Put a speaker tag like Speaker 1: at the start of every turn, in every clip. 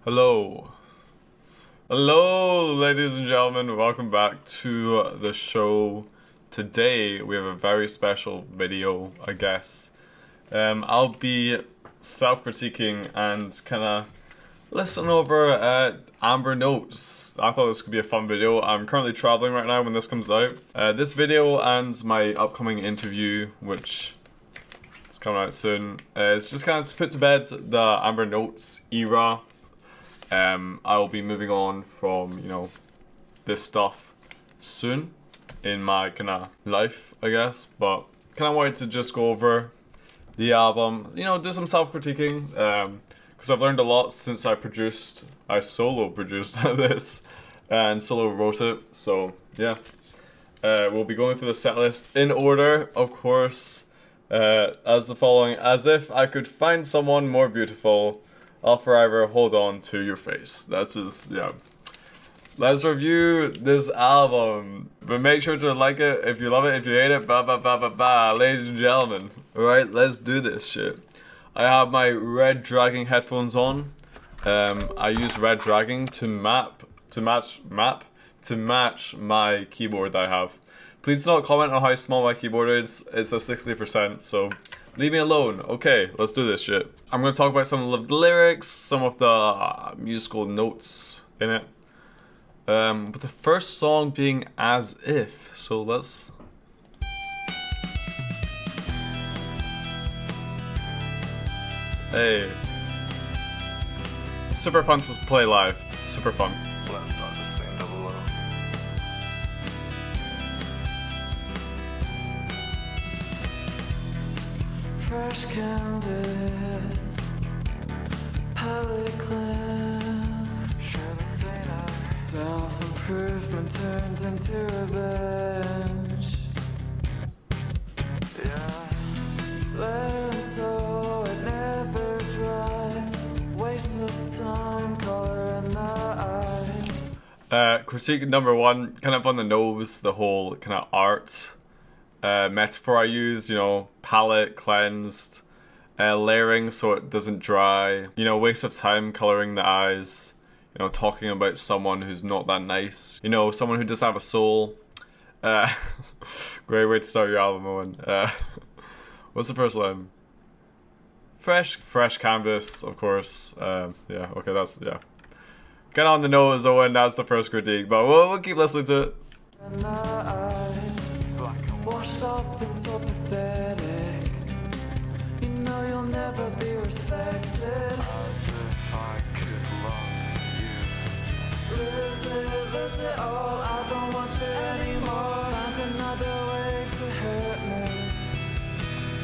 Speaker 1: Hello. Hello, ladies and gentlemen. Welcome back to the show. Today, we have a very special video, I guess. I'll be self-critiquing and kind of listen over Amber Notes. I thought this could be a fun video. I'm currently traveling right now when this comes out. This video and my upcoming interview, which is coming out soon, is just kind of to put to bed the Amber Notes era. I'll be moving on from, this stuff soon in my kind of life, I guess. But kind of wanted to just go over the album, do some self-critiquing. Because I've learned a lot since I solo produced this and solo wrote it. So, yeah. We'll be going through the set list in order, of course, as the following. As if I could find someone more beautiful, I'll forever hold on to your face. That's just, yeah. Let's review this album. But make sure to like it if you love it. If you hate it, ladies and gentlemen. Alright, let's do this shit. I have my Red Dragon headphones on. I use Red Dragon to match my keyboard that I have. Please do not comment on how small my keyboard is. It's a 60%, so leave me alone. Okay, let's do this shit. I'm gonna talk about some of the lyrics, some of the musical notes in it. But the first song being As If. So let's... Hey. Super fun to play live. Super fun.
Speaker 2: Fresh canvas, palette cleanse, self-improvement turned into revenge. Learn so it never dries, waste of time, color in the eyes.
Speaker 1: Critique number one, kind of on the nose, the whole kind of art metaphor I use, palette cleansed, layering so it doesn't dry, waste of time coloring the eyes, talking about someone who's not that nice, someone who doesn't have a soul. Great way to start your album, Owen. What's the first line? Fresh canvas, of course. Yeah, okay, that's, yeah. Kind of on the nose, Owen, that's the first critique, but we'll keep listening to it.
Speaker 2: Washed up and so pathetic. You'll never be respected. As if I could love you. Lose it all. I don't want you anymore. Find another way to hurt me.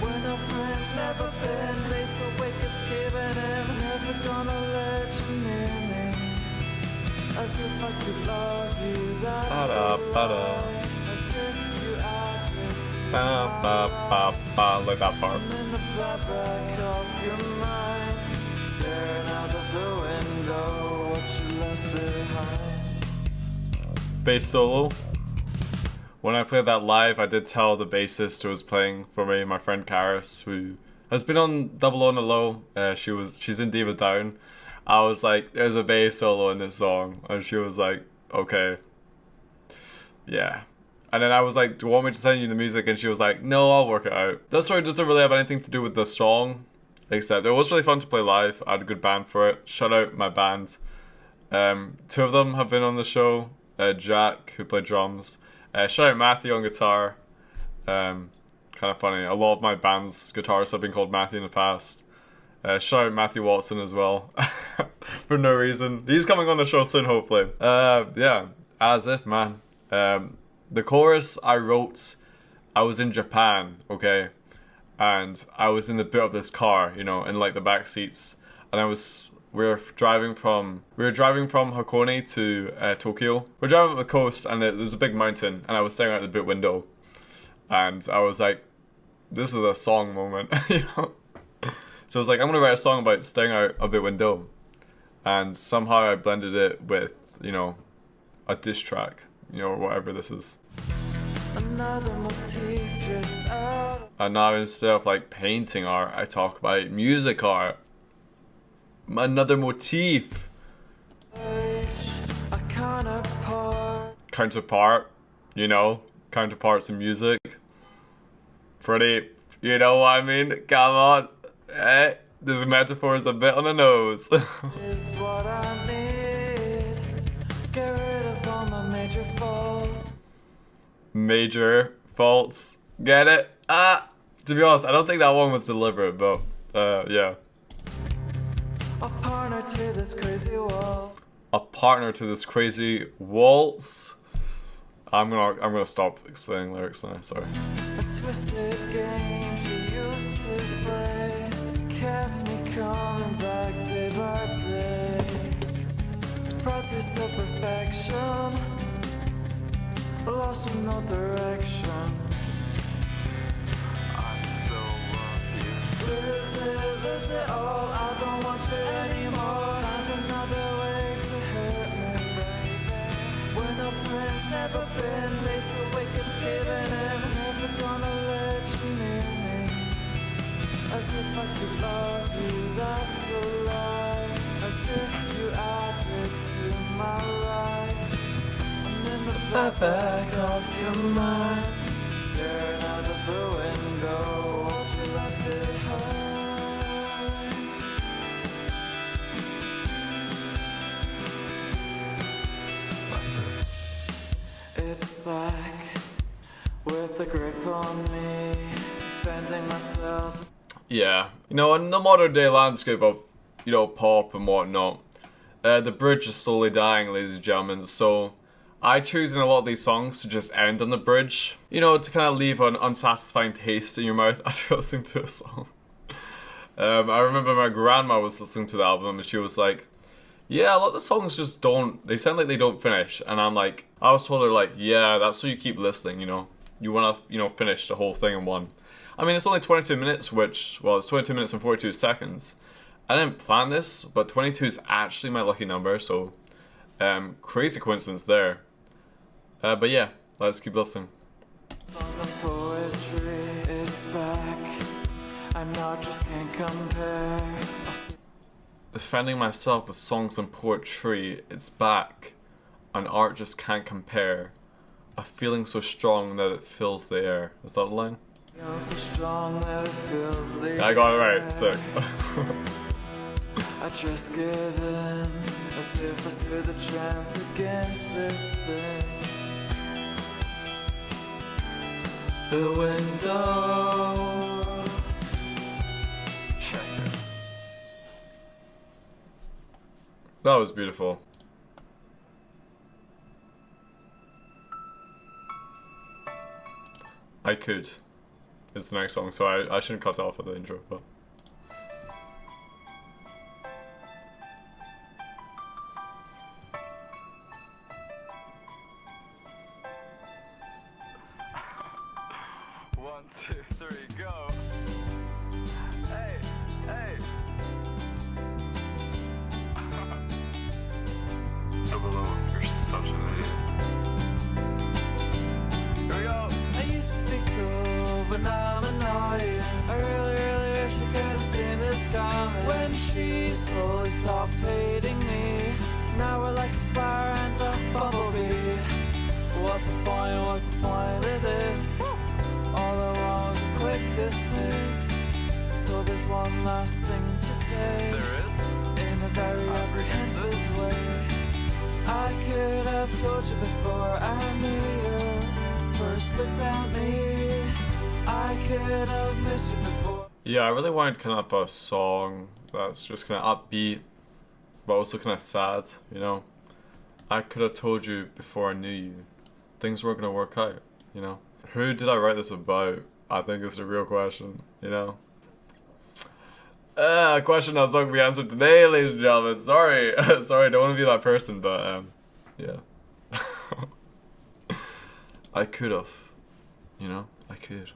Speaker 2: We're no friends, never been. They so weak it's giving in. Never gonna let you near me. As if I could love you. That's a lie. As if you
Speaker 1: Like that part. Bass solo. When I played that live, I did tell the bassist who was playing for me, my friend Karis, who has been on Double on the Low. She's in Diva Down. I was like, there's a bass solo in this song, and she was like, okay, yeah. And then I was like, do you want me to send you the music? And she was like, no, I'll work it out. That story doesn't really have anything to do with the song, except it was really fun to play live. I had a good band for it. Shout out my band. Two of them have been on the show. Jack, who played drums. Shout out Matthew on guitar. Kind of funny. A lot of my band's guitarists have been called Matthew in the past. Shout out Matthew Watson as well. For no reason. He's coming on the show soon, hopefully. Yeah. As If, man. The chorus I wrote, I was in Japan, okay? And I was in the boot of this car, in like the back seats. And we were driving from Hakone to Tokyo. We're driving up the coast and there's a big mountain and I was staring out the boot window. And I was like, this is a song moment, So I was like, I'm gonna write a song about staring out a boot window. And somehow I blended it with, a diss track. Or whatever this is.
Speaker 2: Another motif just out.
Speaker 1: And now instead of like painting art, I talk about music art. Another motif.
Speaker 2: A counterpart.
Speaker 1: Counterpart, you know, counterparts in music. Pretty, you know what I mean? Come on. This metaphor is a bit on the nose.
Speaker 2: Is what I need. Get rid of all my major faults.
Speaker 1: Major faults. Get it? To be honest, I don't think that one was deliberate, but yeah.
Speaker 2: A partner to this crazy wall.
Speaker 1: A partner to this crazy waltz. I'm gonna stop explaining lyrics now, sorry.
Speaker 2: A twisted game she used to play. Kept me coming back day by day. Practice to perfection. Lost with no direction. I still love you. Lose it all. I don't want you anymore. Find another way to hurt me. We're no friends, never been. Lace awake, it's giving in. Never gonna let you near me. As if I could love you, that's a lie. As if you added to my life. I'm in the back of your mind. Staring out of the window. What you left behind. It's back with a grip on me, defending myself.
Speaker 1: Yeah, you know, in the modern day landscape of, you know, pop and whatnot, the bridge is slowly dying, ladies and gentlemen, so I choose in a lot of these songs to just end on the bridge, you know, to kind of leave an unsatisfying taste in your mouth after listening to a song. I remember my grandma was listening to the album and she was like, yeah, a lot of the songs just don't, they sound like they don't finish, and I'm like, I was told her like, yeah, that's so you keep listening, you know, you want to, you know, finish the whole thing in one. I mean, it's only 22 minutes, which, well, it's 22 minutes and 42 seconds. I didn't plan this, but 22 is actually my lucky number, so crazy coincidence there. But yeah, let's keep listening.
Speaker 2: Songs of poetry, it's back. I know I just can't compare.
Speaker 1: Defending myself with songs and poetry, it's back. An art just can't compare. A feeling so strong that it fills the air. Is that the line?
Speaker 2: Feels so strong that it fills the
Speaker 1: I got it
Speaker 2: air.
Speaker 1: right, sick.
Speaker 2: I just give in, as if I stood the chance against this thing. The window.
Speaker 1: That was beautiful. I Could is the next song, so I shouldn't cut it off at the intro, but...
Speaker 3: One, two, three, go. Hey, hey. Oh, below, you're such an idiot. Here we go.
Speaker 2: I used to be cool, but now I'm annoying. I really wish I could have seen this coming. When she slowly stopped hating me, now we're like a flower and a bumblebee. What's the point? What's the point of this? All I want was a quick dismiss. So there's one last thing to say,
Speaker 3: There is?
Speaker 2: in a very apprehensive way. I could have told you before I knew you first looked at me. I could have missed you before.
Speaker 1: Yeah, I really wanted kind of a song that's just kind of upbeat, but also kind of sad, you know? I could have told you before I knew you. Things weren't going to work out, you know? Who did I write this about? I think is the real question, you know? A question that's not going to be answered today, ladies and gentlemen. Sorry. Sorry, I don't want to be that person, but, yeah. I could have, you know? I could.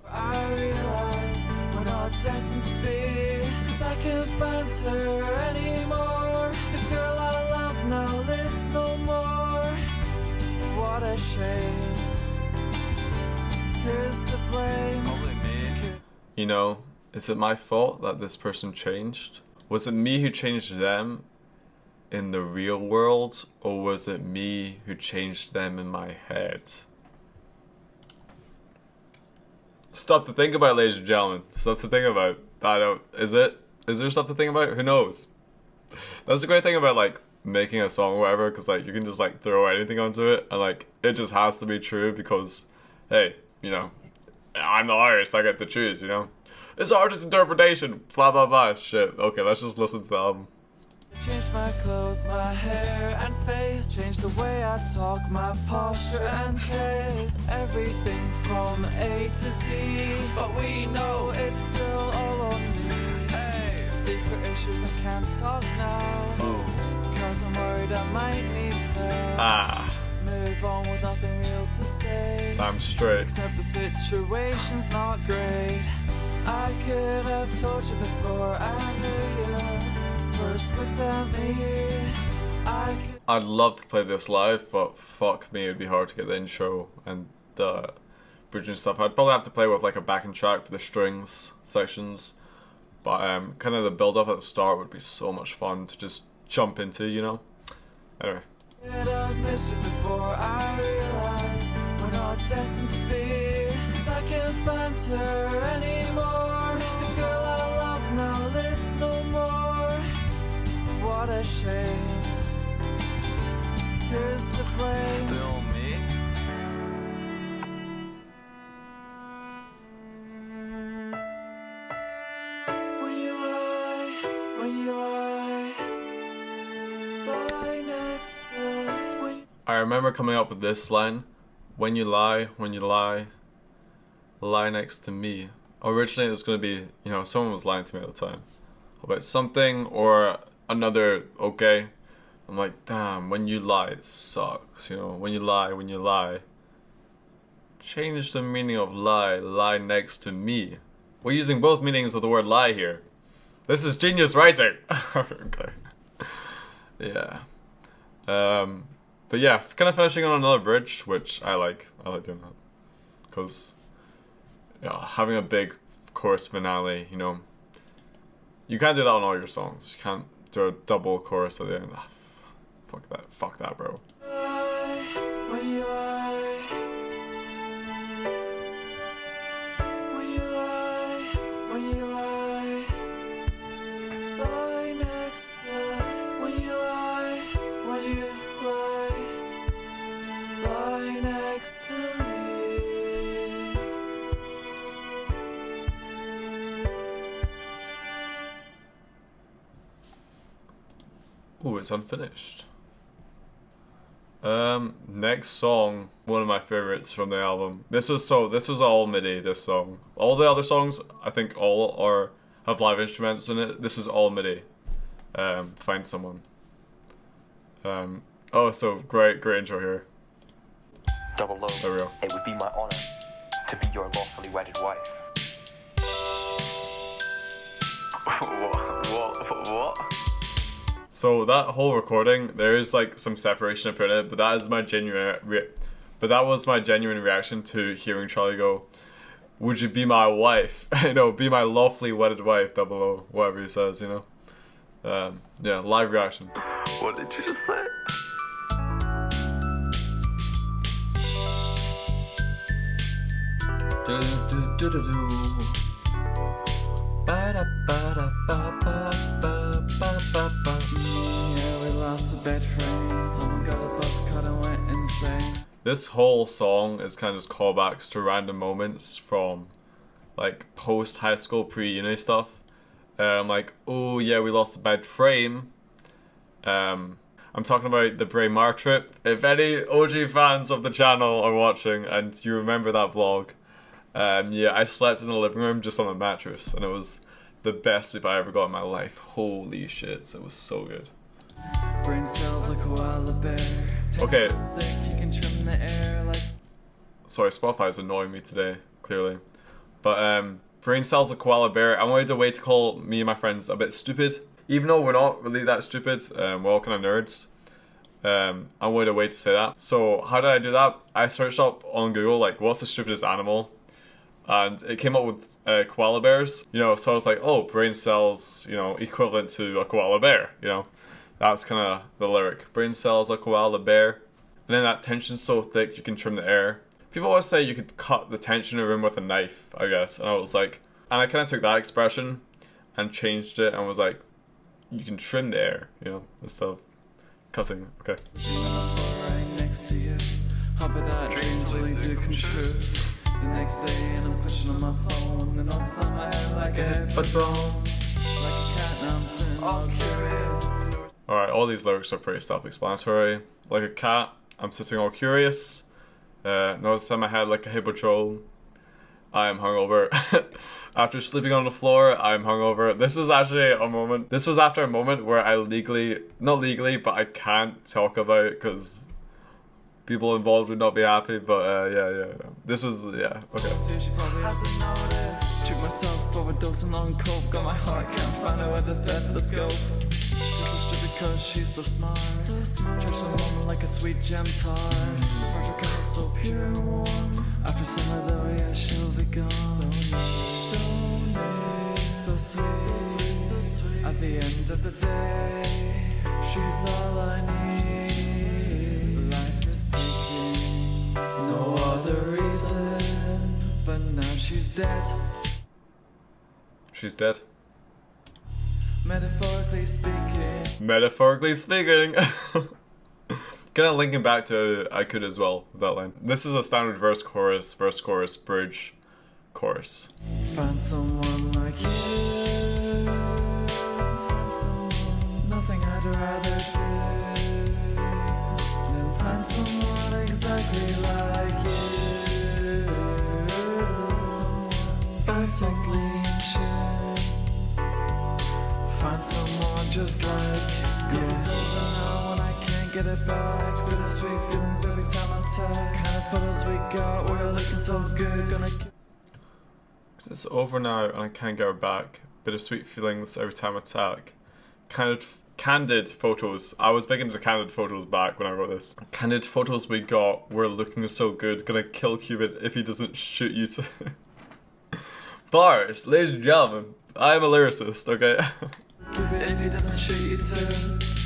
Speaker 2: I realize we're not destined to be, 'cause I can't find her anymore. The girl I love now lives no more. What a shame. Who's to blame?
Speaker 3: Only me.
Speaker 1: You know, is it my fault that this person changed? Was it me who changed them? in the real world, or was it me who changed them in my head? Stuff to think about, ladies and gentlemen. Stuff to think about. I don't. Is there stuff to think about? Who knows? That's the great thing about like making a song or whatever, because like you can just like throw anything onto it, and like it just has to be true because, hey, you know, I'm the artist. I get to choose. You know, it's artist interpretation. Blah blah blah. Shit. Okay, let's just listen to the album.
Speaker 2: Change my clothes, my hair and face. Change the way I talk, my posture and taste. Everything from A to Z. But we know it's still all on me. Hey, secret issues I can't talk now. Cause I'm worried I might need help.
Speaker 1: Ah,
Speaker 2: Move on with nothing real to say.
Speaker 1: I'm straight.
Speaker 2: Except the situation's not great. I could have told you before I knew you. First looked at me.
Speaker 1: I'd love to play this live, but fuck me, it'd be hard to get the intro and the bridge and stuff. I'd probably have to play with like a backing track for the strings sections, but kind of the build up at the start would be so much fun to just jump into, you know. Anyway.
Speaker 2: I've missed it before I realize we're not destined to be. 'Cause I can't find her anymore. The girl I love now lives no more. What a shame. Here's the blame.
Speaker 3: Still me?
Speaker 2: When you lie next to when
Speaker 1: I remember coming up with this line: when you lie, lie next to me. Originally it was going to be, you know, someone was lying to me at the time about something or another, okay? I'm like, damn, when you lie, it sucks, you know? When you lie. Change the meaning of lie next to me. We're using both meanings of the word lie here. This is genius writing! Okay. Yeah. But yeah, kind of finishing on another bridge, which I like doing that. Because, yeah, having a big chorus finale, you know, you can't do that on all your songs. You can't do a double chorus at the end. Ah, fuck that, bro.
Speaker 2: when you lie, lie next to when you lie next to me.
Speaker 1: Ooh, it's unfinished. Next song, one of my favorites from the album. This was all MIDI, this song. All the other songs, I think have live instruments in it. This is all MIDI. Find Someone. Oh, so great intro here.
Speaker 4: Double O.
Speaker 1: There we go.
Speaker 4: It would be my honor to be your lawfully wedded wife.
Speaker 3: What?
Speaker 1: So that whole recording, there is like some separation up in it, but that is my that was my genuine reaction to hearing Charlie go, "Would you be my wife?" No, be my lawfully wedded wife. Double O, whatever he says, you know. Yeah, live reaction.
Speaker 3: What did you just say?
Speaker 2: Yeah, we lost the bed frame. Someone got a bus cut and went insane.
Speaker 1: This whole song is kind of just callbacks to random moments from like post high school, pre-uni stuff. Like, oh yeah, we lost the bed frame. I'm talking about the Braemar trip. If any OG fans of the channel are watching and you remember that vlog, yeah, I slept in the living room just on a mattress, and it was the best sleep I ever got in my life. Holy shit, it was so good.
Speaker 2: Brain cells like koala bear.
Speaker 1: Okay.
Speaker 2: So thick you can trim the air like.
Speaker 1: Sorry, Spotify is annoying me today, clearly. But brain cells of koala bear. I wanted a way to call me and my friends a bit stupid, even though we're not really that stupid. We're all kind of nerds. I wanted a way to say that. So how did I do that? I searched up on Google like, what's the stupidest animal? And it came up with koala bears. You know, so I was like, oh, brain cells, you know, equivalent to a koala bear. You know, That's kind of the lyric. Brain cells, a koala bear. And then that tension's so thick you can trim the air. People always say you could cut the tension in a room with a knife, I guess. And I was like, and I kind of took that expression and changed it and was like, you can trim the air, you know, instead of cutting. Okay.
Speaker 2: Right next to you. Hope that dreams really do come true. The next day and I'm pushing on my phone. And I'll sign my head like a hippodrome. Like a cat and I'm sitting all curious.
Speaker 1: Alright, all these lyrics are pretty self-explanatory. Like a cat, I'm sitting all curious. Notice in my head like a hippodrome. I am hungover. After sleeping on the floor, I'm hungover. This is actually a moment. This was after a moment where I not legally, but I can't talk about it because people involved would not be happy. But yeah. This was, yeah, okay.
Speaker 2: See, she probably hasn't noticed. Treat myself overdosing on coke. Got my heart, can't find out where the stethoscope. Feel so stripped because she's so smart. Church the moment like a sweet gem tart. Virgil kind of so pure and warm. After summer though, yeah, she'll be gone. So nice, so sweet. At the end of the day, she's all I need. Life is speaking, no other reason. But now she's dead.
Speaker 1: She's dead.
Speaker 2: Metaphorically speaking.
Speaker 1: Metaphorically speaking. Kind of linking back to I Could As Well with that line. This is a standard verse, chorus, bridge, chorus.
Speaker 2: Find someone like you. Find someone, nothing I'd rather do than find someone exactly like you. Find someone perfectly in tune. Find someone just like you. Cause it's over now and I can't get it back. Bittersweet feelings every time I tag. Kind of photos we got, we're looking so good. Gonna
Speaker 1: Cause it's over now and I can't get her back. Bittersweet feelings every time I attack. Kind of candid photos. I was big into candid photos back when I wrote this. Candid photos we got, we're looking so good. Gonna kill Cupid if he doesn't shoot you too. Bars, ladies and gentlemen. I am a lyricist, okay?
Speaker 2: Cupid if he doesn't shoot you too.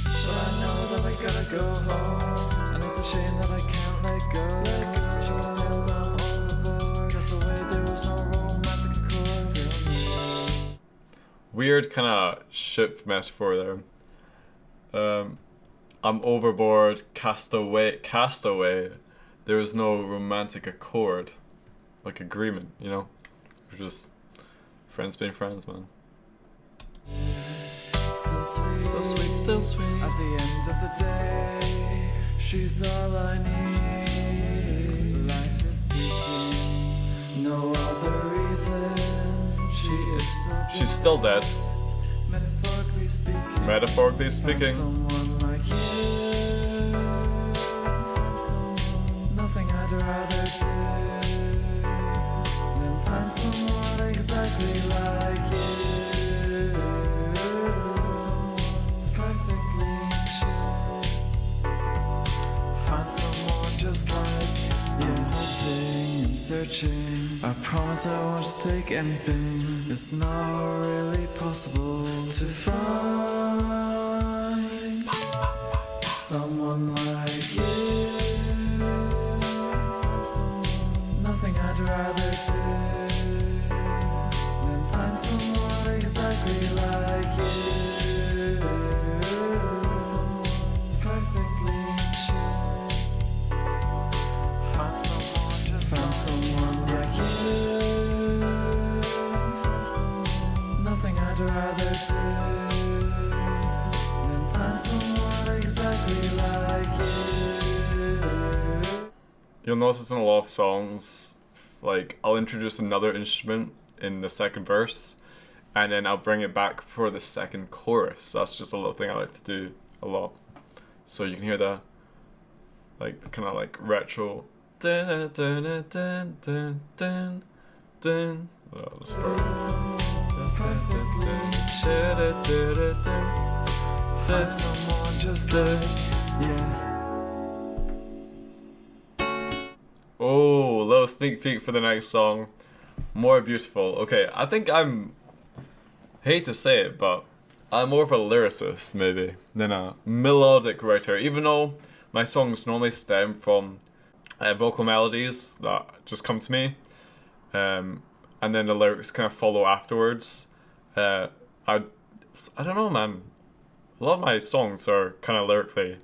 Speaker 2: But I know that I gotta go home. And it's a shame that I can't let go. Should have sailed on overboard. Cast away, there was no romantic accord. Still me.
Speaker 1: Weird kind of ship metaphor there. I'm overboard, cast away. There is no romantic accord. Like agreement, you know? We're just friends being friends, man.
Speaker 2: Still sweet,
Speaker 1: Still sweet.
Speaker 2: At the end of the day, she's all I need. Life is speaking, no other reason. She is still dead.
Speaker 1: She's still dead.
Speaker 2: Metaphorically speaking.
Speaker 1: Metaphorically speaking.
Speaker 2: Find someone like you. Find someone, nothing I'd rather do than find someone exactly like you. Find someone practically in tune. Find someone just like you. Hoping and searching. I promise I won't just take anything. It's not really possible to find someone like you. Find someone, nothing I'd rather do than find someone exactly like you. Find someone practically in tune. Find someone like you. Find someone, nothing I'd rather do than find someone exactly like you.
Speaker 1: You'll notice in a lot of songs, like, I'll introduce another instrument in the second verse, and then I'll bring it back for the second chorus. That's just a little thing I like to do a lot. So you can hear the, like, kind of like retro. Dun, dun, dun, dun, dun, dun, dun. Oh, this
Speaker 2: Find someone just like, yeah.
Speaker 1: Oh, little sneak peek for the next song. More beautiful. Okay, I think hate to say it, but I'm more of a lyricist, maybe, than a melodic writer, even though my songs normally stem from vocal melodies that just come to me, and then the lyrics kind of follow afterwards. I don't know, man. A lot of my songs are kind of lyrically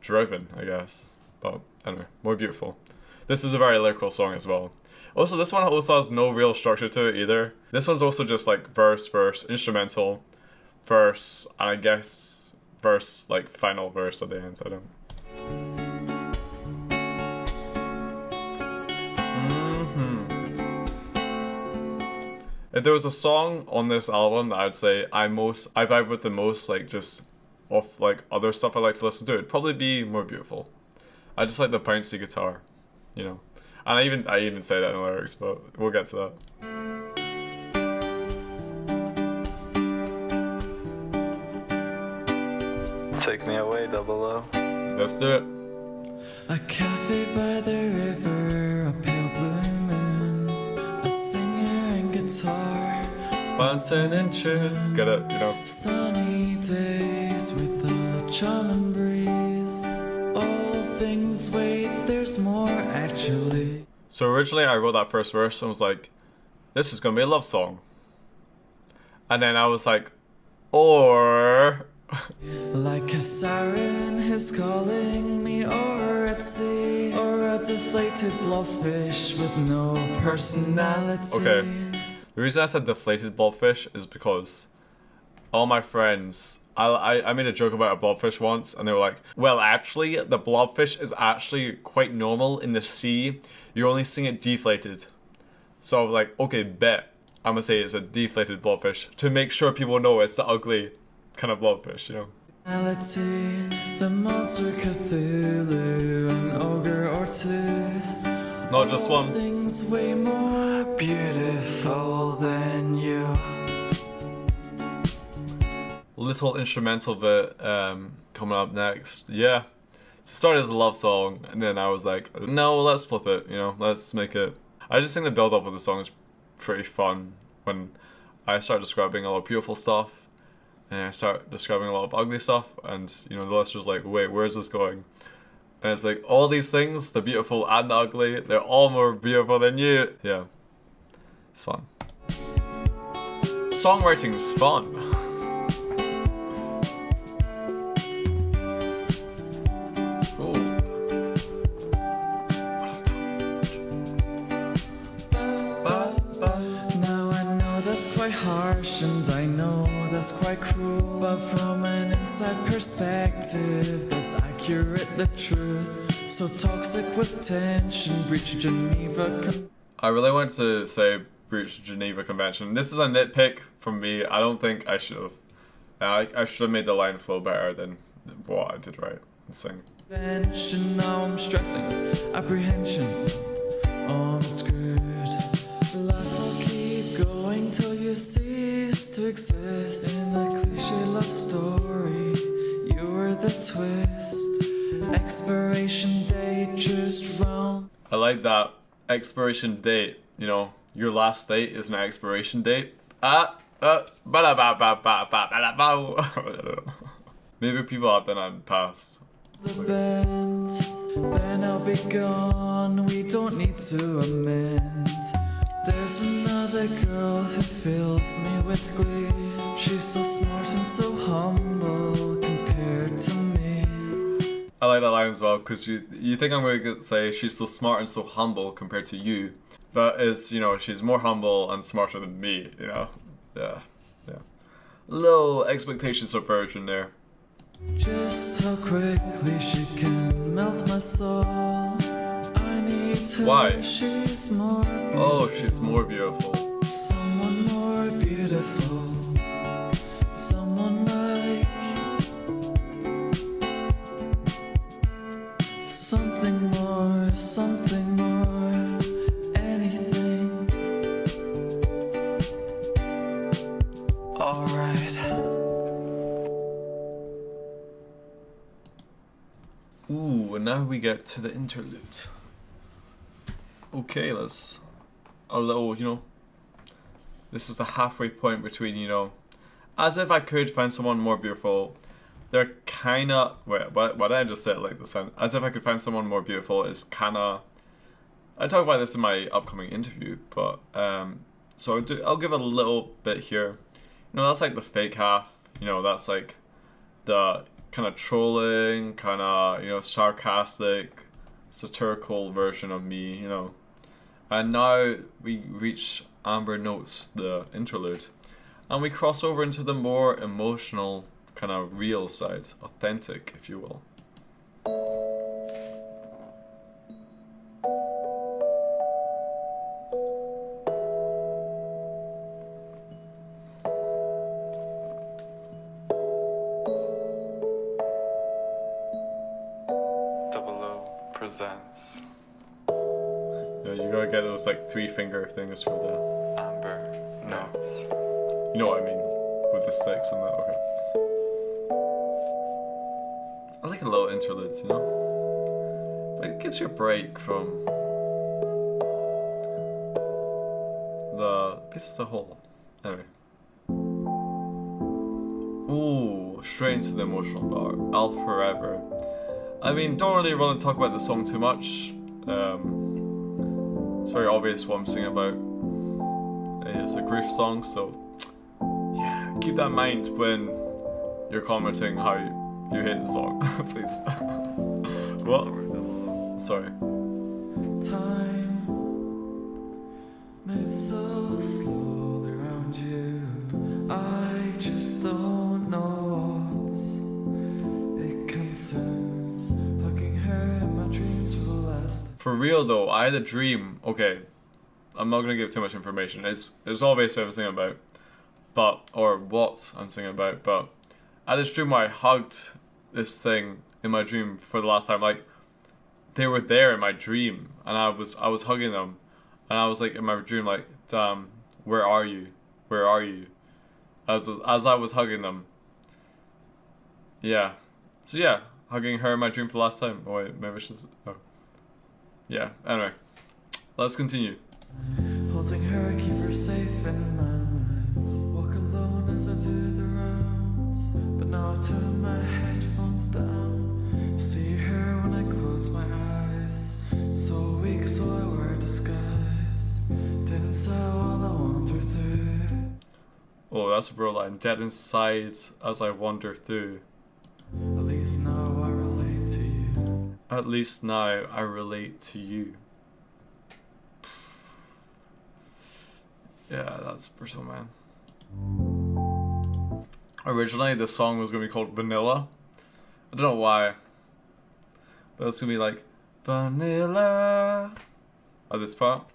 Speaker 1: driven, I guess. But anyway, More Beautiful. This is a very lyrical song as well. Also, this one also has no real structure to it either. This one's also just like verse, instrumental, verse, and I guess verse, like final verse at the end. I don't. If there was a song on this album that I'd say I vibe with the most, like just off like other stuff I like to listen to, it'd probably be More Beautiful. I just like the bouncy guitar, you know. And I even say that in the lyrics, but we'll get to that.
Speaker 3: Take me away, Double O.
Speaker 1: Let's do it.
Speaker 2: A cafe by the river, a pale blue moon, a singer and guitar,
Speaker 1: Bouncing in truth. Get it, you know.
Speaker 2: sunny days with a charming breeze. All things wait, there's more actually.
Speaker 1: So originally I wrote that first verse and was like, this is gonna be a love song. And then I was like, or
Speaker 2: Like a siren is calling me, or at sea, or a deflated blobfish with no personality.
Speaker 1: Okay. The reason I said deflated blobfish is because all my friends, I made a joke about a blobfish once, and they were like, well, actually, the blobfish is actually quite normal in the sea. You're only seeing it deflated. So I was like, okay, bet. I'm gonna say it's a deflated blobfish to make sure people know it's the ugly kind of blobfish, you know?
Speaker 2: Personality, the monster Cthulhu, an ogre or two.
Speaker 1: Not just
Speaker 2: All
Speaker 1: one.
Speaker 2: things way more beautiful than you.
Speaker 1: Little instrumental bit coming up next. Yeah. So it started as a love song, and then I was like, no, let's flip it, you know, let's make it. I just think the build up of the song is pretty fun when I start describing a lot of beautiful stuff, and I start describing a lot of ugly stuff, and you know, the listener's like, wait, where's this going? And it's like, all these things, the beautiful and the ugly, they're all more beautiful than you. Yeah. It's fun. Songwriting's fun.
Speaker 2: Now I know that's quite harsh, and I know that's quite cruel, but from an inside perspective, that's accurate, the truth. So toxic with tension, breach Geneva.
Speaker 1: I really wanted to say breach Geneva Convention. This is a nitpick from me. I don't think I should have. I should have made the line flow better than what I did right and sing.
Speaker 2: Convention, now I'm stressing, apprehension, oh, I'm screwed. Life will keep going till you cease to exist. In a cliche love story, you were the twist. Expiration date just round.
Speaker 1: I like that expiration date. You know, your last date is an expiration date. Maybe people have done that in the past.
Speaker 2: The bend, then I'll be gone. We don't need to amend. There's another girl who fills me with glee. She's so smart and so humble compared to me.
Speaker 1: I like that line as well, because you think I'm going to say she's so smart and so humble compared to you, but it's, you know, she's more humble and smarter than me, you know? Yeah. Low expectation subversion there.
Speaker 2: Just how quickly she can melt my soul. I need her.
Speaker 1: Why?
Speaker 2: She's more beautiful.
Speaker 1: Oh, she's more beautiful.
Speaker 2: Someone more beautiful. Someone like something more, anything. Alright.
Speaker 1: Ooh, and now we get to the interlude. Okay, let's a little, you know, this is the halfway point between, you know, as if I could find someone more beautiful. They're kinda wait, what did I just say it like this? As if I could find someone more beautiful is kinda. I talk about this in my upcoming interview, but so I'll give it a little bit here. You know, that's like the fake half. You know, that's like the kind of trolling, kind of, you know, sarcastic, satirical version of me, you know. And now we reach Amber Notes, the interlude, and we cross over into the more emotional, kind of real side, authentic, if you will.
Speaker 3: Double O presents
Speaker 1: You know, you gotta get those like 3-finger things for the,
Speaker 3: Amber Notes.
Speaker 1: you know what I mean, with the sticks and that. Okay. I like a little interludes, you know. But it gives you a break from the piece as a whole. Anyway. Ooh, straight into the emotional part. I'll Forever. I mean, don't really want to talk about the song too much. It's very obvious what I'm singing about. It's a grief song, so yeah, keep that in mind when you're commenting how you hate the song, please. What? Sorry.
Speaker 2: Time moves so slowly around you. I just don't know what it concerns. Hugging her in my dreams for the last.
Speaker 1: For real though, I had a dream. Okay, I'm not gonna give too much information. It's all based on what I'm singing about, or what I'm singing about. But I had this dream where I hugged this thing in my dream for the last time. Like they were there in my dream, and I was hugging them, and I was like in my dream like, damn, where are you? Where are you? As I was hugging them. Yeah. So yeah, hugging her in my dream for the last time. Oh wait, maybe I should. Oh. Yeah. Anyway, let's continue.
Speaker 2: Holding her, keep her safe in mind. Walk alone as I do the rounds. But now I turn my headphones down. See her when I close my eyes. So weak, so I wear a disguise. Dead inside while I wander through.
Speaker 1: Oh, that's a bro line. Dead inside as I wander through.
Speaker 2: At least now I relate to you.
Speaker 1: At least now I relate to you. Yeah, that's brutal, man. Originally, this song was gonna be called Vanilla. I don't know why, but it's gonna be like Vanilla. At this part,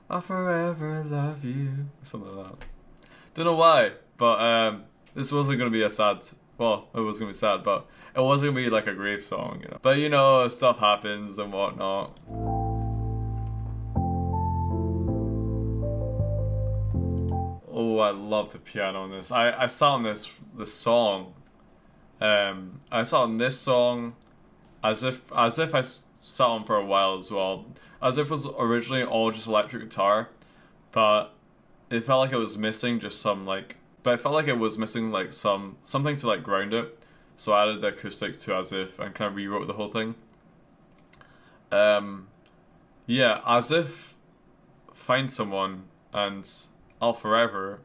Speaker 1: I'll forever love you, or something like that. Don't know why, but this wasn't gonna be a sad. Well, it was gonna be sad, but it wasn't gonna be like a grief song, you know. But you know, stuff happens and whatnot. Oh, I love the piano in this. I saw on this song. I saw on this song, as if I sat on for a while as well. As if it was originally all just electric guitar, but it felt like it was missing just some like. But I felt like it was missing like something to like ground it. So I added the acoustic to As If and kind of rewrote the whole thing. Yeah, As If, Find Someone, and I'll Forever.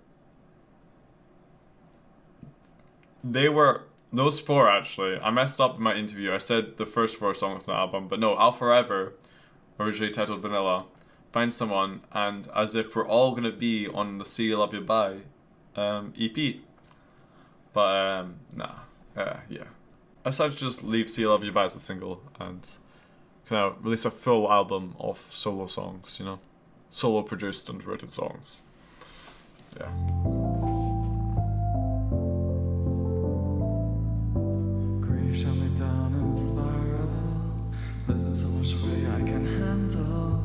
Speaker 1: They were those four actually. I messed up in my interview. I said the first 4 songs on the album, but no, I'll Forever, originally titled Vanilla, Find Someone, and As If were all gonna be on the See You Love You Bye EP. But nah. Yeah. I decided to just leave See You Love You Bye as a single and kind of release a full album of solo songs, you know? Solo produced and written songs. Yeah.
Speaker 2: Grief shot me down in a spiral. Losing so much weight I can handle.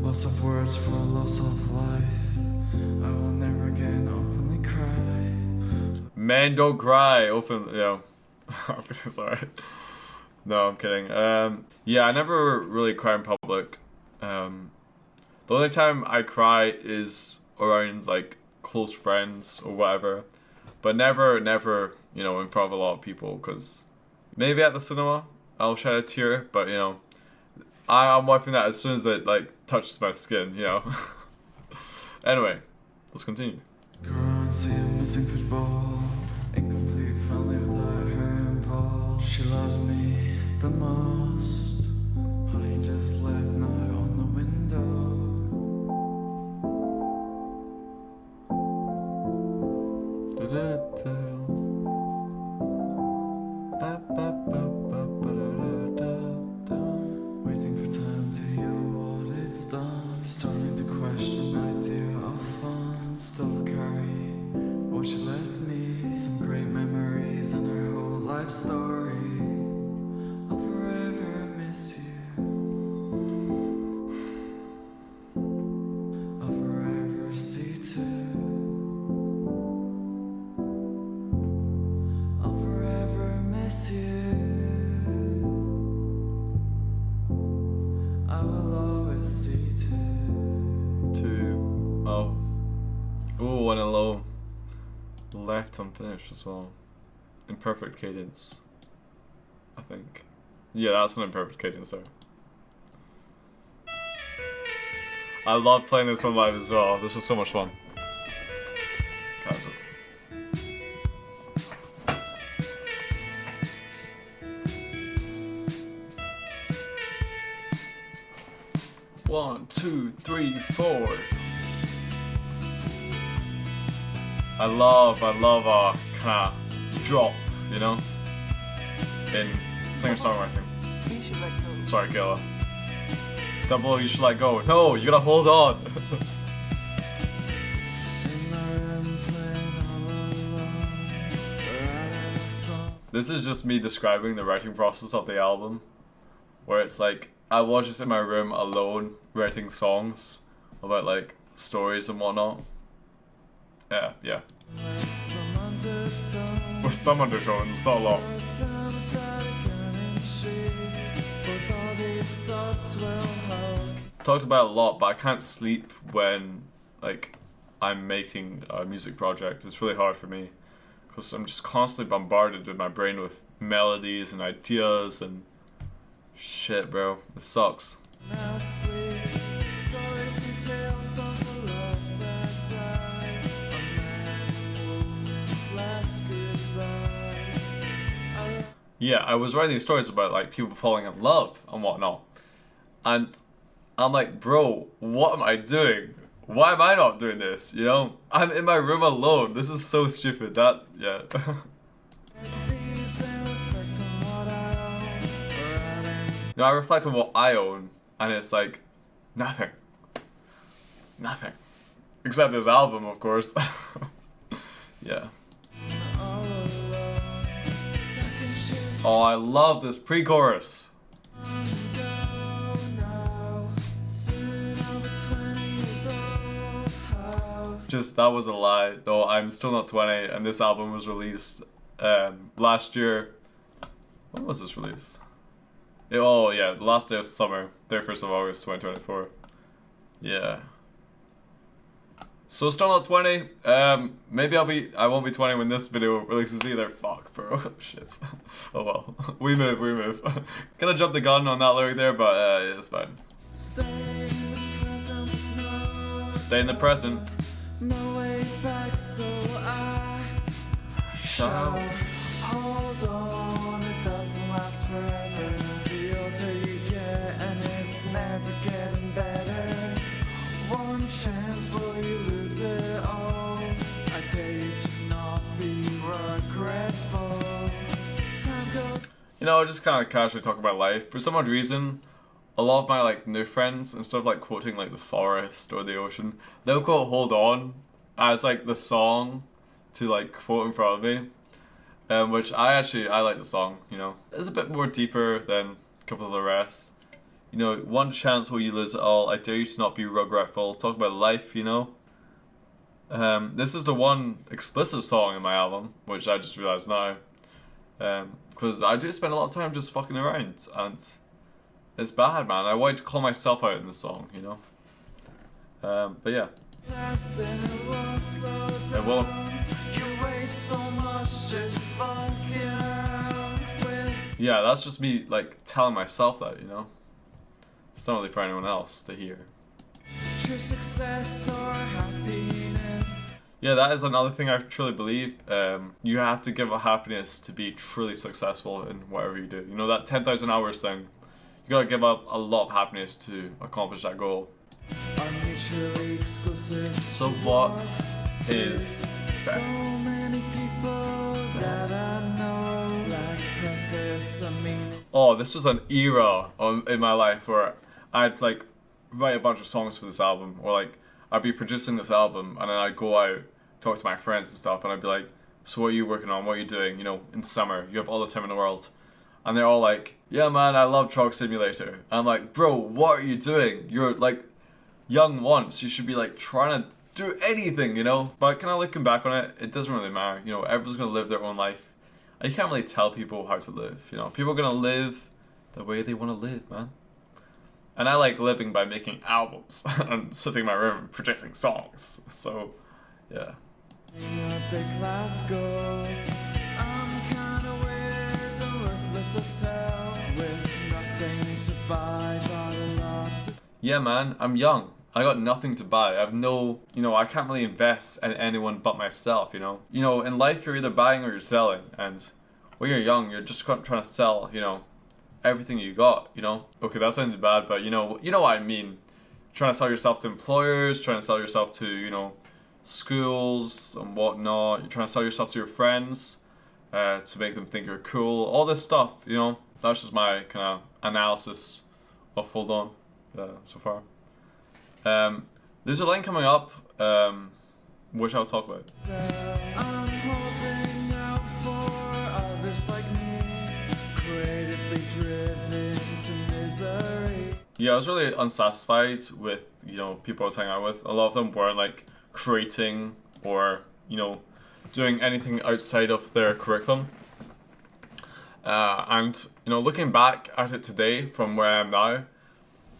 Speaker 2: Loss of words for a loss of life. I will never again openly cry.
Speaker 1: Men don't cry. Open, you know. Sorry. No, I'm kidding. Yeah, I never really cry in public. The only time I cry is around like close friends or whatever. but never, you know, in front of a lot of people, because maybe at the cinema I'll shed a tear, but you know, I'm wiping that as soon as it like touches my skin, you know. Anyway, let's continue.
Speaker 2: Currency missing football, incomplete family without her involved. She loves me the most. Honey just left now on the window. Waiting for time to hear what it's done. Starting to question the idea of fun. Still carry what she left me. Some great memories and her whole life story. I'll forever miss you. I'll forever see too. I'll forever miss you. I will always see too.
Speaker 1: Two. Oh. Ooh, and a low left unfinished as well. Imperfect cadence, I think. Yeah, that's an imperfect cadence there. I love playing this one live as well. This was so much fun. God, just... One, two, three, four. I love a kind of drop, you know, in singer-songwriting. Sorry, Killa. Double, you should let go. No, you gotta hold on. This is just me describing the writing process of the album, where it's like, I was just in my room alone writing songs about like stories and whatnot. Yeah. With some undertones, not a lot. Talked about it a lot, but I can't sleep when like I'm making a music project. It's really hard for me because I'm just constantly bombarded with my brain with melodies and ideas and shit, bro. It sucks. Yeah, I was writing these stories about like people falling in love and whatnot, and I'm like, bro, what am I doing? Why am I not doing this? You know, I'm in my room alone. This is so stupid. That, yeah. No, I reflect on what I own, and it's like, nothing. Nothing. Except this album, of course. Yeah. Oh, I love this pre-chorus. Just, that was a lie, though I'm still not 20, and this album was released last year. When was this released? Oh yeah, the last day of summer, 31st of August 2024. Yeah. So still not 20. Maybe I won't be 20 when this video releases either. Fuck, bro. Shit. Oh well. We move. Gonna jump the gun on that lyric there, but yeah, it's fine. Stay in the present.
Speaker 2: No way back, so I shall hold on. It doesn't last forever. The older you get, and it's never getting better. One chance, will you lose it all? I dare you to not be regretful. Time goes.
Speaker 1: You know, just kind of casually talk about life. For some odd reason, a lot of my like new friends, instead of like quoting like the forest or the ocean, they'll quote "Hold On" as like the song to like quote in front of me. Which I like the song. You know, it's a bit more deeper than a couple of the rest. You know, one chance will you lose it all. I dare you to not be regretful. Talk about life. You know. This is the one explicit song in my album, which I just realized now. Because I do spend a lot of time just fucking around, and it's bad, man. I wanted to call myself out in the song, you know. But yeah,
Speaker 2: Fast and it won't slow down.
Speaker 1: It won't.
Speaker 2: You waste so much just fucking around with.
Speaker 1: Yeah, that's just me like telling myself that, you know? It's not really for anyone else to hear.
Speaker 2: True success or happiness.
Speaker 1: Yeah, that is another thing I truly believe. You have to give up happiness to be truly successful in whatever you do. You know, that 10,000 hours thing, you gotta give up a lot of happiness to accomplish that goal.
Speaker 2: Are mutually exclusive.
Speaker 1: So what is
Speaker 2: So
Speaker 1: best?
Speaker 2: many people that I know lack purpose, I mean.
Speaker 1: Oh, this was an era in my life where I'd like write a bunch of songs for this album, or like I'd be producing this album and then I'd go out, talk to my friends and stuff, and I'd be like, so what are you working on? What are you doing? You know, in summer, you have all the time in the world. And they're all like, yeah man, I love Truck Simulator. I'm like, bro, what are you doing? You're like young once, you should be like trying to do anything, you know? But kind of looking back on it, it doesn't really matter. You know, everyone's gonna live their own life. And you can't really tell people how to live, you know? People are gonna live the way they wanna live, man. And I like living by making albums and sitting in my room and producing songs. So, yeah.
Speaker 2: A big laugh goes. I'm kinda weird and worthless as hell, with nothing to buy but a lot to.
Speaker 1: Yeah, man, I'm young. I got nothing to buy. I have no, you know, I can't really invest in anyone but myself, you know? You know, in life, you're either buying or you're selling. And when you're young, you're just trying to sell, you know, everything you got, you know? Okay, that sounded bad, but you know what I mean. Trying to sell yourself to employers, trying to sell yourself to, you know, schools and whatnot. You're trying to sell yourself to your friends to make them think you're cool. All this stuff, you know? That's just my kind of analysis of Hold On so far. There's a line coming up, which I'll talk about.
Speaker 2: I'm holding out for others like me, creatively driven to misery.
Speaker 1: Yeah, I was really unsatisfied with, you know, people I was hanging out with. A lot of them weren't like creating or, you know, doing anything outside of their curriculum. And, you know, looking back at it today from where I am now,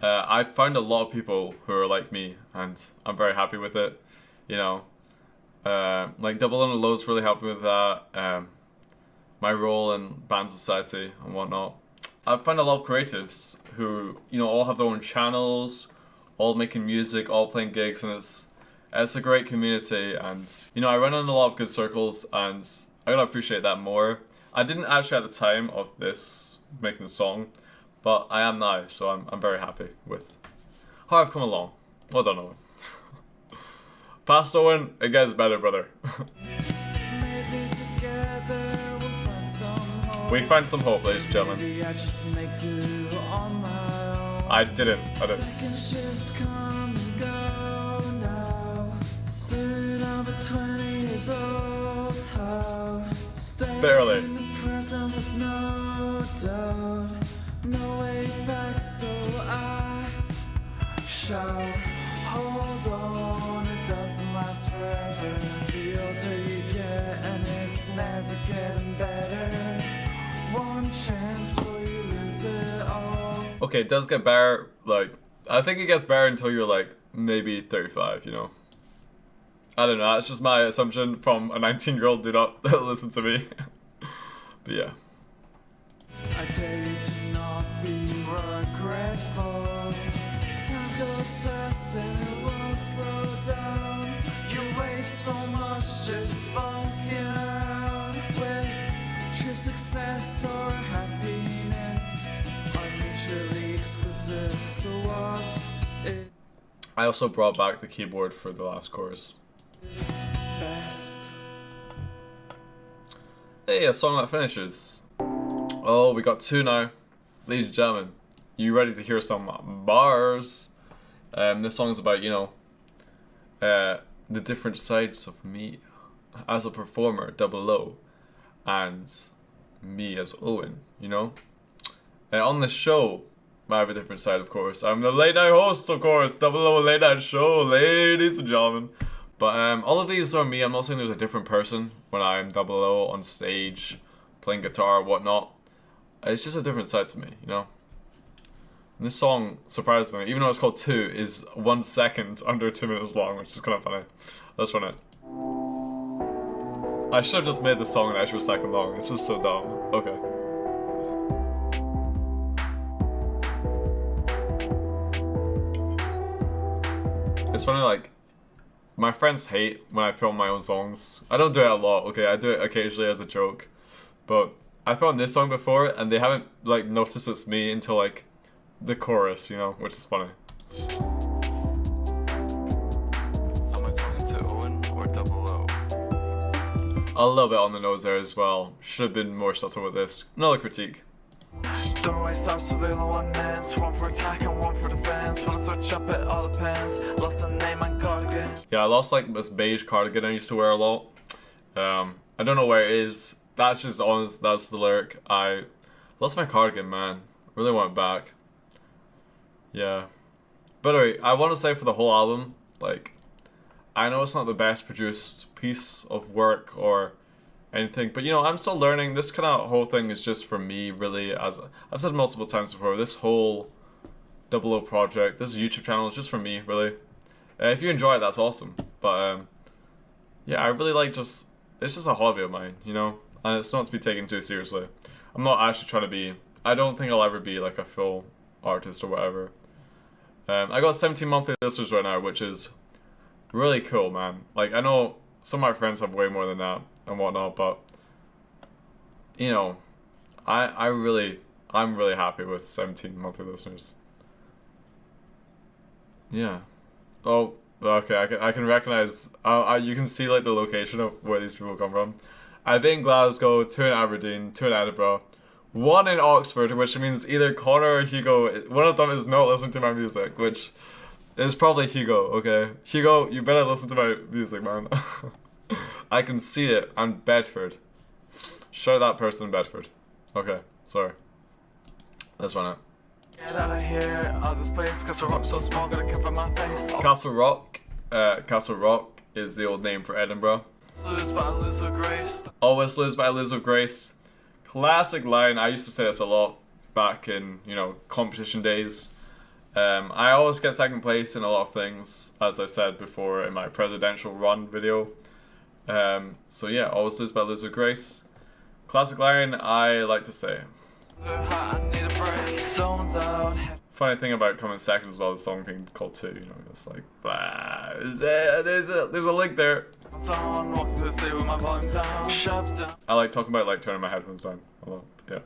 Speaker 1: I found a lot of people who are like me, and I'm very happy with it. You know, like Double on the Loads really helped me with that. My role in Band Society and whatnot. I've found a lot of creatives who, you know, all have their own channels, all making music, all playing gigs, and it's a great community. And you know, I run in a lot of good circles, and I gotta appreciate that more. I didn't actually at the time of this making the song, but I am now, so I'm very happy with how I've come along. Well done, Owen. Past Owen, it gets better, brother.
Speaker 2: Maybe together we'll find some hope.
Speaker 1: We find some hope, ladies and gentlemen.
Speaker 2: Maybe I just make do on my own.
Speaker 1: I didn't.
Speaker 2: Seconds just come and go now. Soon I'll be 20 years old. How stay
Speaker 1: Barely.
Speaker 2: in the present with no doubt. No way back, so I shout. Hold on, it doesn't last forever. The older you get, and it's never getting better. One chance, will you lose it all?
Speaker 1: Okay, it does get better. Like, I think it gets better until you're like maybe 35, you know? I don't know, that's just my assumption from a 19-year-old. Do not listen to me. But yeah.
Speaker 2: I dare you to not be regretful. Time goes fast and it won't slow down. You waste so much just fucking around with true success or happiness are mutually exclusive. So what's it
Speaker 1: I also brought back the keyboard for the last chorus.
Speaker 2: is best?
Speaker 1: Hey, a song that finishes. Oh, we got two now. Ladies and gentlemen, you ready to hear some bars? This song's about, you know, the different sides of me as a performer, Double O, and me as Owen, you know? On the show, I have a different side, of course. I'm the late night host, of course. Double O late night show, ladies and gentlemen. But all of these are me. I'm not saying there's a different person when I'm Double O on stage, playing guitar or whatnot. It's just a different side to me, you know? And this song, surprisingly, even though it's called 2, is 1 second under 2 minutes long, which is kind of funny. Let's run it. I should have just made the song an extra second long. This is so dumb. Okay. It's funny, like, my friends hate when I film my own songs. I don't do it a lot, okay? I do it occasionally as a joke. But I filmed this song before, and they haven't, like, noticed it's me until, like, the chorus, you know, which is funny.
Speaker 3: Am I talking to Owen or Double O?
Speaker 1: A little bit on the nose there as well. Should have been more subtle with this. Another critique.
Speaker 2: Don't waste time, so they're the one ends. One for attack and one for defense. Wanna switch up it all depends. Lost the name and cardigan.
Speaker 1: Yeah, I lost like this beige cardigan I used to wear a lot. I don't know where it is. That's just honest. That's the lyric. I lost my cardigan, man. Really want it back. Yeah. But anyway, I want to say for the whole album, like, I know it's not the best produced piece of work or anything, but you know, I'm still learning. This kind of whole thing is just for me, really. As I've said multiple times before, this whole Double O project, this YouTube channel is just for me, really. If you enjoy it, that's awesome. But yeah, I really like it's just a hobby of mine, you know, and it's not to be taken too seriously. I'm not actually trying to be. I don't think I'll ever be like a full artist or whatever. I got 17 monthly listeners right now, which is really cool, man. Like, I know some of my friends have way more than that and whatnot, but you know, I'm really happy with 17 monthly listeners. Yeah. Oh, okay. I can recognize. You can see like the location of where these people come from. I've been in Glasgow, 2 in Aberdeen, 2 in Edinburgh, 1 in Oxford, which means either Connor or Hugo. One of them is not listening to my music, which is probably Hugo. Okay, Hugo, you better listen to my music, man. I can see it. I'm Bedford. Show that person in Bedford. Okay, sorry. Let's run it.
Speaker 2: Get out of here, out of this place. Castle Rock so small, gotta cover my face.
Speaker 1: Castle Rock. Castle Rock is the old name for Edinburgh.
Speaker 2: Lose, but I lose with grace.
Speaker 1: Always lose, but I lose with grace. Classic line. I used to say this a lot back in, you know, competition days. I always get second place in a lot of things, as I said before in my presidential run video. So yeah, always lose, but I lose with grace. Classic line I like to say.
Speaker 2: I need a break. Zoned out.
Speaker 1: Funny thing about coming second as well, the song being called 2, you know, it's like, blah, there's a link there.
Speaker 2: Zone, walking through the city with my volume down. Shoved down.
Speaker 1: I like talking about like turning my headphones down a lot, yeah.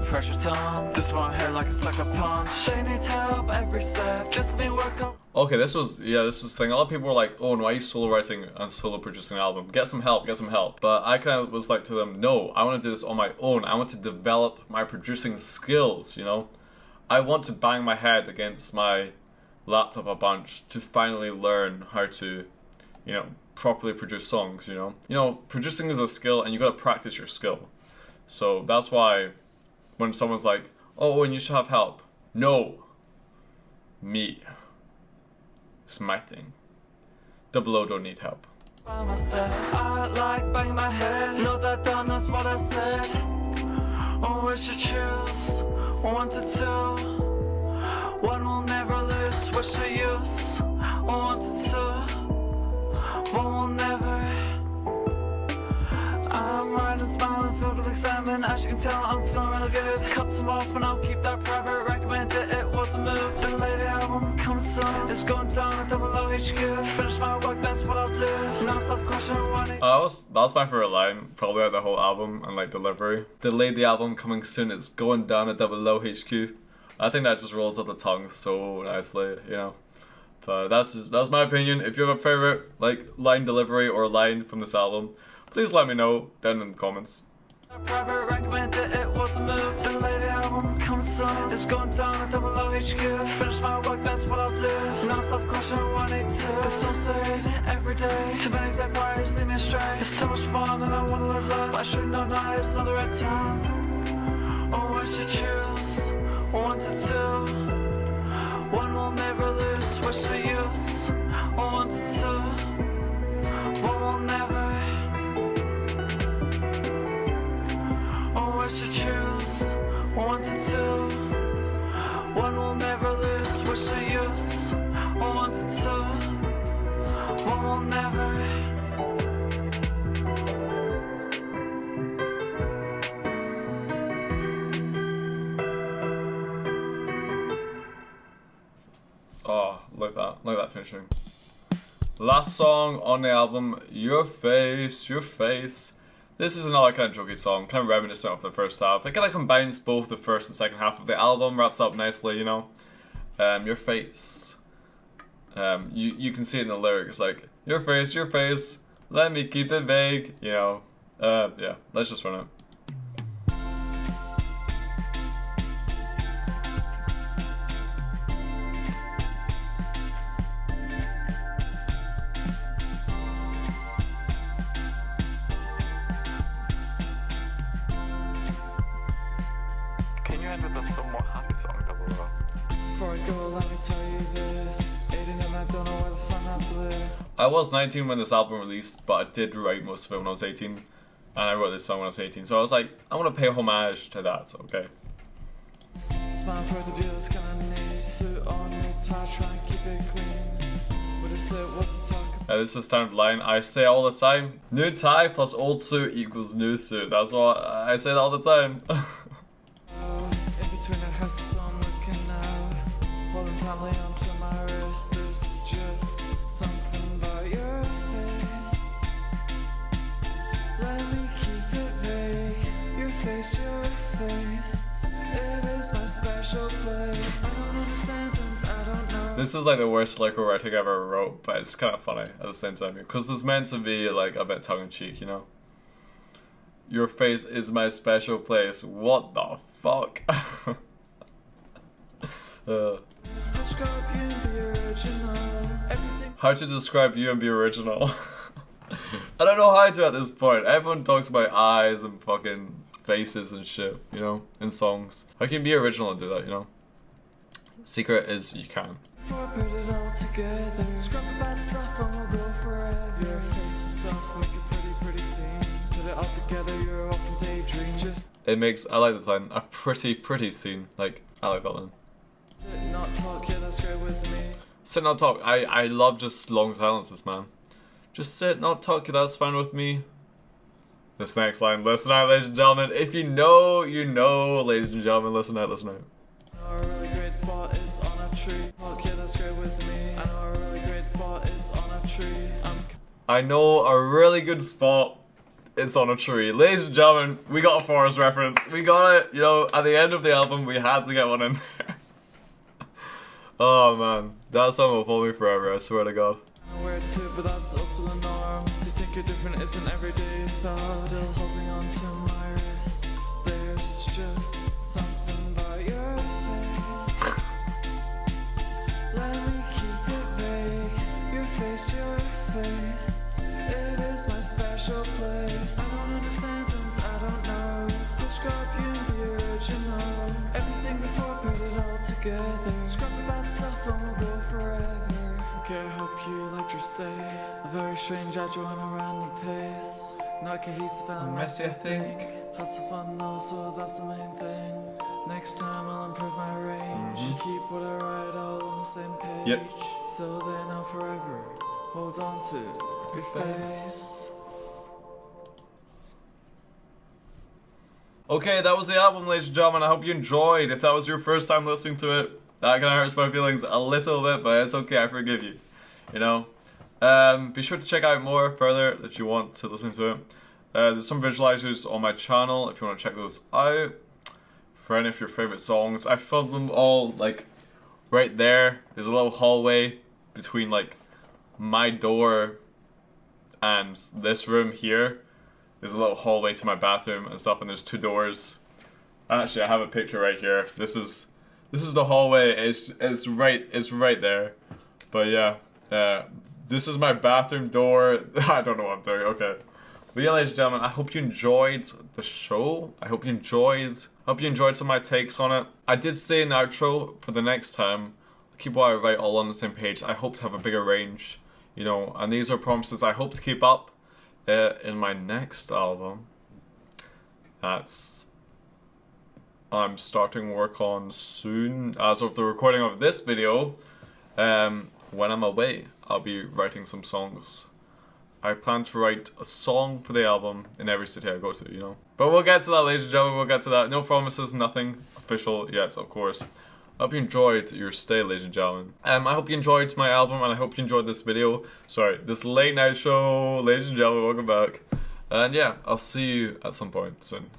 Speaker 2: Pressure time. This one head like a sucker punch. She needs help every step. Just me work up.
Speaker 1: Okay, this was the thing. A lot of people were like, oh no, I use solo writing and solo producing an album. Get some help. But I kind of was like to them, no, I want to do this on my own. I want to develop my producing skills, you know? I want to bang my head against my laptop a bunch to finally learn how to, you know, properly produce songs, you know? You know, producing is a skill and you gotta practice your skill. So that's why when someone's like, oh, and you should have help. No. Me. It's my thing. Double O don't need help.
Speaker 2: By myself. I like bang my head. Know that done, that's what I said. Oh, we should choose 1 to 2. One will never lose. What's the use? 1 to 2. One will never. I'm riding, smiling, filled with excitement. As you can tell, I'm feeling real good. Cut some off and I'll keep that private. Recommend it was a move. The lady album comes soon. It's going down at Double O HQ. Finish my work, that's what I'll do. Now stop questioning what it.
Speaker 1: That's my favorite line, probably out of the whole album and like delivery. Delayed the album coming soon. It's going down at Double O HQ. I think that just rolls off the tongue so nicely, you know. But that's my opinion. If you have a favorite like line delivery or line from this album, please let me know down in the comments.
Speaker 2: Private recommend it was a move. The lady album comes soon. It's going down at Double O HQ. Finish my work, that's what I'll do. Now stop questioning what I need to. It's so sad every day. Too many dead bodies leave me astray. It's too much fun and I wanna live life. I should know now it's not the right time. Oh, I should choose 1 to 2. One will never lose. What's the use? 1 to 2. One will never. Oh, I should choose 1 to 2. One will never
Speaker 1: Look at that finishing. Last song on the album, Your Face, Your Face. This is another kind of jokey song, kind of reminiscent of the first half. It kind of combines both the first and second half of the album, wraps up nicely, you know. Your face. You can see it in the lyrics, like, your face, let me keep it vague, you know. Yeah, let's just run it.
Speaker 3: Can you end with a somewhat happy song, Double O?
Speaker 2: Before I go, let me tell you this. 18 and I don't know where to find that bliss.
Speaker 1: I was 19 when this album released, but I did write most of it when I was 18. And I wrote this song when I was 18, so I was like, I want to pay homage to that, so okay.
Speaker 2: Smile pro to be this kind of neat. Suit on, new tie, try and keep it clean. What is it? What's the talk about?
Speaker 1: This is standard line. I say all the time, new tie plus old suit equals new suit. That's what I say that all the time.
Speaker 2: In between our houses, so I'm looking out. Holding tightly onto my wrist. There's just something about your face. Let me keep it vague. Your face, your face. It is my special place. I don't understand and I don't know.
Speaker 1: This is like the worst lyrical writing I ever wrote, but it's kind of funny at the same time because it's meant to be like a bit tongue-in-cheek, you know. Your face is my special place. What the fuck?
Speaker 2: Describe you and be original. Everything
Speaker 1: How to describe you and be original? I don't know how to at this point. Everyone talks about eyes and fucking faces and shit, you know, in songs. How can you be original and do that, you know? Secret is you can.
Speaker 2: before I put it all together. Scrap the bad stuff and we'll go forever. Your face and stuff, make a pretty scene. Put it all together, you're a walking daydream. Just
Speaker 1: It makes, I like the line, a pretty scene. Like, I like that line.
Speaker 2: sit, not talk, yeah, that's great with me.
Speaker 1: Sit, not talk. I love just long silences, man. Just sit, not talk, that's fine with me. This next line, listen out, ladies and gentlemen. If you know, you know, ladies and gentlemen, listen out, listen out.
Speaker 2: I know a really great spot is on a tree. Talk, yeah, that's great with me. I know a really great spot is on a tree.
Speaker 1: I know a really good spot. It's on a tree. Ladies and gentlemen, we got a Forest reference. We got it, you know, at the end of the album, we had to get one in there. Oh man, that song will follow me forever, I swear to God.
Speaker 2: I know where to, but that's also the norm. To think you're different is an everyday thought. Still holding on to my wrist. There's just something about your face. Let me keep it vague. Your face, your face. It is my special place. I don't understand and I don't know. Describe you and be original. Everything before, put it all together. Scrap the bad stuff and we'll go forever. Okay, I hope you liked your stay. A very strange agile and a random pace. Not cohesive and messy, I think. Had some fun though, so that's the main thing. Next time I'll improve my range. Keep what I write all on the same page.
Speaker 1: Yep.
Speaker 2: Till then, I'll forever hold on to your face.
Speaker 1: Okay, that was the album, ladies and gentlemen. I hope you enjoyed. If that was your first time listening to it, that kind of hurts my feelings a little bit, but it's okay. I forgive you. You know? Be sure to check out more further if you want to listen to it. There's some visualizers on my channel if you want to check those out. For any of your favorite songs, I filmed them all like right there. There's a little hallway between like my door and this room here. There's a little hallway to my bathroom and stuff, and there's two doors. Actually, I have a picture right here. This is the hallway. It's right there. But yeah, this is my bathroom door. I don't know what I'm doing. Okay. But yeah, ladies and gentlemen, I hope you enjoyed the show. I hope you enjoyed some of my takes on it. I did say in the outro for the next time, keep what I write all on the same page. I hope to have a bigger range, you know, and these are promises I hope to keep up in my next album. I'm starting work on soon. As of the recording of this video, when I'm away, I'll be writing some songs. I plan to write a song for the album in every city I go to, you know. But we'll get to that, ladies and gentlemen, we'll get to that. No promises, nothing official yet, of course. I hope you enjoyed your stay, ladies and gentlemen. I hope you enjoyed my album, and I hope you enjoyed this video. Sorry, this late night show, ladies and gentlemen, welcome back. And yeah, I'll see you at some point soon.